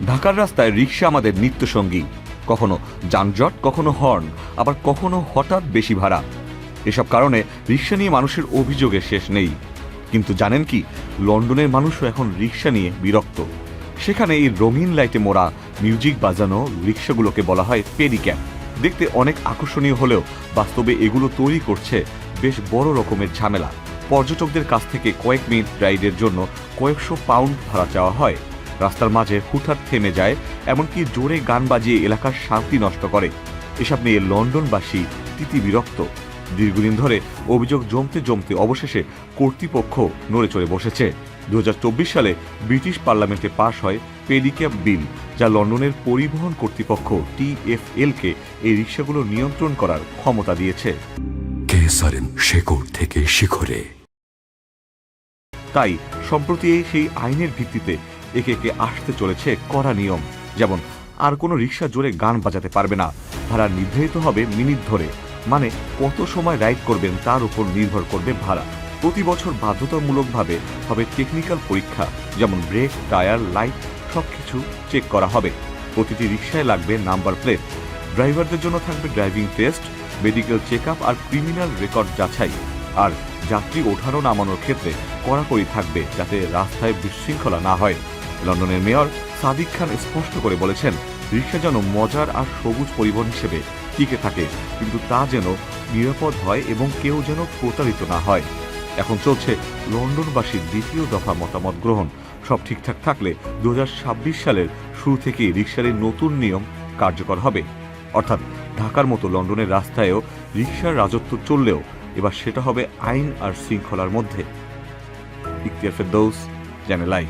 ঢাকার রাস্তায় রিকশা আমাদের নিত্যসঙ্গী। কখনো যানজট, কখনো হর্ন, আবার কখনো হঠাৎ বেশি ভাড়া। এসব কারণে রিকশা নিয়ে মানুষের অভিযোগের শেষ নেই। কিন্তু জানেন কি, লন্ডনের মানুষও এখন রিকশা নিয়ে বিরক্ত। সেখানে এই রঙিন লাইটে মোড়া মিউজিক বাজানো রিকশাগুলোকে বলা হয় পেডিক্যাব। দেখতে অনেক আকর্ষণীয় হলেও বাস্তবে এগুলো তৈরি করছে বেশ বড় রকমের ঝামেলা। পর্যটকদের কাছ থেকে কয়েক মিনিট রাইডের জন্য কয়েকশো পাউন্ড ভাড়া চাওয়া হয়। রাস্তার মাঝে হুটহাট থেমে যায়, এমনকি জোরে গান বাজিয়ে এলাকার শান্তি নষ্ট করে। এসব নিয়ে লন্ডনবাসী তিতি বিরক্ত। দীর্ঘদিন ধরে অভিযোগ জমতে জমতে অবশেষে কর্তৃপক্ষ নড়ে চড়ে বসেছে। 2024 সালে ব্রিটিশ পার্লামেন্টে পাশ হয় পেডিক্যাব বিল, যা লন্ডনের পরিবহন কর্তৃপক্ষ TfL-কে এই রিকশাগুলো নিয়ন্ত্রণ করার ক্ষমতা দিয়েছে। কেসারেন শেকড় থেকে শিখরে। তাই সম্প্রতি সেই আইনের ভিত্তিতে একে একে আসতে চলেছে কড়া নিয়ম। যেমন, আর কোনো রিকশা জোরে গান বাজাতে পারবে না, ভাড়া নির্ধারিত হবে মিনিট ধরে, মানে কত সময় রাইড করবেন তার উপর নির্ভর করবে ভাড়া। প্রতি বছর বাধ্যতামূলকভাবে হবে টেকনিক্যাল পরীক্ষা, যেমন ব্রেক, টায়ার, লাইট সবকিছু চেক করা হবে। প্রতিটি রিকশায় লাগবে নাম্বার প্লেট। ড্রাইভারদের জন্য থাকবে driving test, medical check up আর ক্রিমিনাল রেকর্ড যাচাই। আর যাত্রী ওঠানো নামানোর ক্ষেত্রে কড়াকড়ি থাকবে, যাতে রাস্তায় বিশৃঙ্খলা না হয়। লন্ডনের মেয়র সাদিক খান স্পষ্ট করে বলেছেন, রিকশা যেন মজার আর সবুজ পরিবহন হিসেবে টিকে থাকে, কিন্তু তা যেন নিরাপদ হয় এবং কেউ যেন প্রতারিত না হয়। এখন চলছে লন্ডনবাসীর দ্বিতীয় দফা মতামত গ্রহণ। সব ঠিকঠাক থাকলে 2026 সালের শুরু থেকেই রিকশার এই নতুন নিয়ম কার্যকর হবে। অর্থাৎ ঢাকার মতো লন্ডনের রাস্তায়ও রিকশার রাজত্ব চললেও এবার সেটা হবে আইন আর শৃঙ্খলার মধ্যে। Ikhtiyar Ferdous, channel I.